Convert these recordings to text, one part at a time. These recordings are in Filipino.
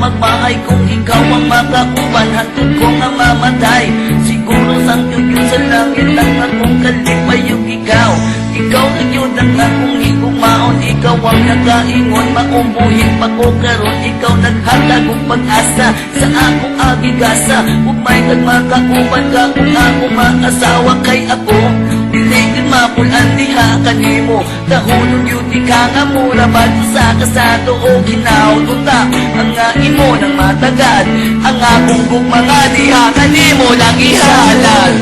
magbahay kung ikaw ang makauban. Hantod ko nga mamatay, siguro sangyog yun sa langit ang akong kalipay yung ikaw. Ikaw na yun ang akong higumaon, ikaw ang nakaingon, maumbuhin pa ko karon. Ikaw naghatagong pag-asa sa akong abigasa. Kung may nagmakauban ka kung ako maasawa kay ako, diligin mapulan diha kanimo. Dahulog yun di ka nga mura bago sa kasado o ginawdon ta. Ang nga imo ng matagad, ang akong mga diha kanimo lang ihalal.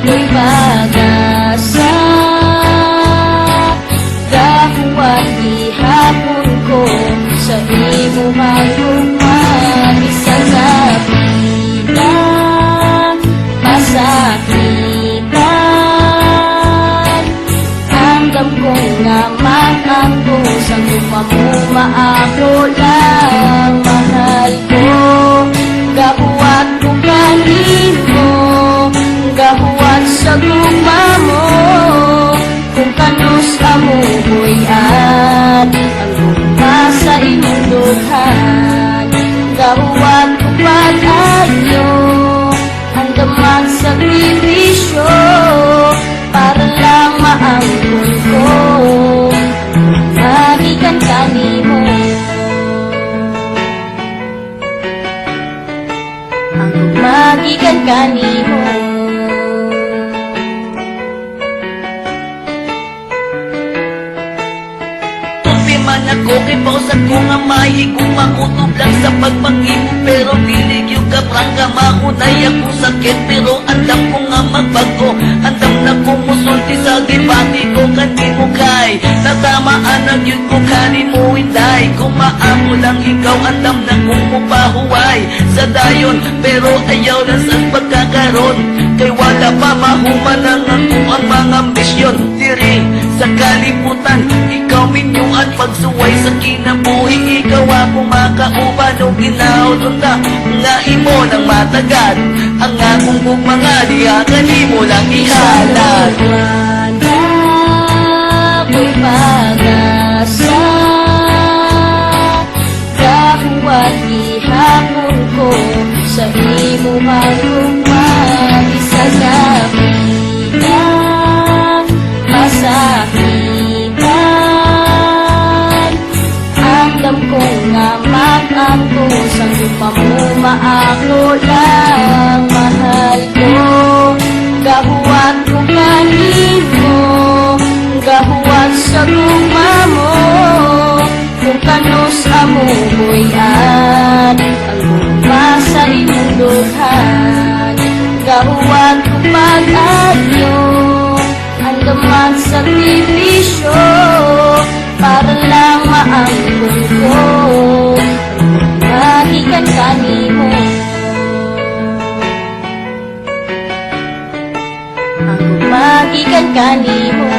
Ako'y pag-asa, dahuan ihapon ko sa imo magumag. Isang napilang masakitan, hanggang kong naman ang pusang lumamuma. Ako lang mahal ko, gahuat ko kanimo, gahuat sa guma mo. Kung kanus amuhoy at ang guma sa imong dughan, gahuat ko pag-ayo, ang damag sakripisyo, para lang maangkon ko magikan kanimo. Ang magikan kanimo. Man ako kay pausan ko nga mahigong makutob lang sa pagpangimo. Pero pilig yung kaprangga maunay ako sakit, pero andam ko nga magbago. Andam na kumusulti sa gipati ko kanimo kay natamaan ang yun ko kanimo inday. Kung maamo lang ikaw andam na kong mupahuway sa dayon, pero ayaw na sa pagkakaroon. Kay wala pa mahuman lang ako ang mga ambisyon. Diri sa kalibutan ikaw minyuan pagsuway sa kinabuhi. Ikaw ako makauban o ginawdon ta nga imo ng matagad. Ang akong mga diha kanimo lang ihalal. Ako'y pag-asa, dahuan ihapon ko sa imo magumag. Isang napilang masakitan, andam kong naman ang pusang lumamuma. Ako lang mahal ko, gahuat ko kanimo, gahuat sa guma mo. Kung kanus amuhoy at ang guma sa imong dughan, gahuat ko pag-ayo, ang damag sakripisyo, para lang maangkon ko magikan kanimo. Ang magikan kanimo.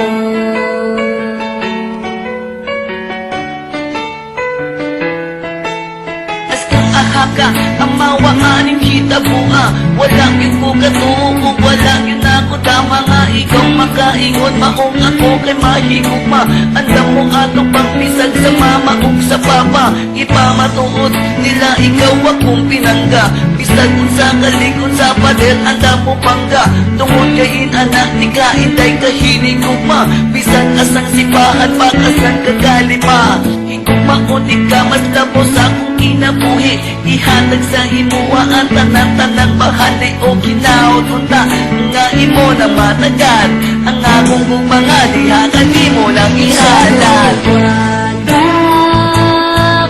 Ahaka, ang mawaanin kita buha. Walang yun ko katuo, walang yun ako tama nga. Ikaw makaingon, maong ako kay mahigugma. Andam mo atong pagpisag sa mama ug sa papa. Ipamatuod nila ikaw akong pinangga. Bisag sa kalikod sa pader, andam mo pangga. Tungod kay anak ni kainday kahinig ugma. Bisag asang sipahan, pagkasang kagalima. Higugma ko di ka mas labos akong kinabuhi. Ihatag sa himuwa ang tanang-tanang bahali o ginawdon ta nga imo na matagal. Ang akong mga diha kanimo lang ihalal.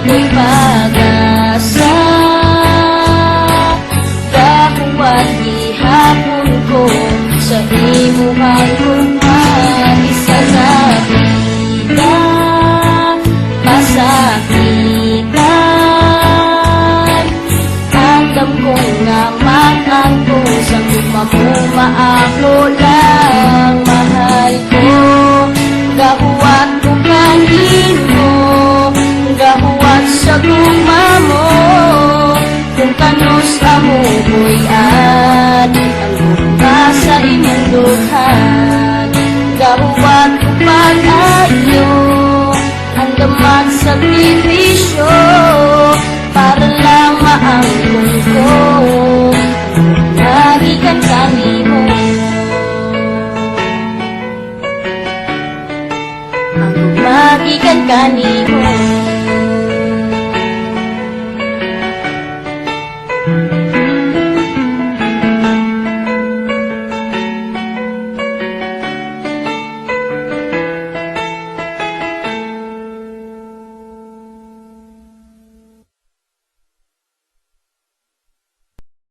Ako'y pag-asa, dahuan ihapon ko sa imo magumag. Isang napilang masakitan, andam kong naman ang pusang lumamuma. Ako lang mahal ko, gahuat ko kanimo, gahuat sa guma mo. Kung kanus amuhoy at ang guma sa imong dughan, gahuat ko pag-ayo, ang damag sa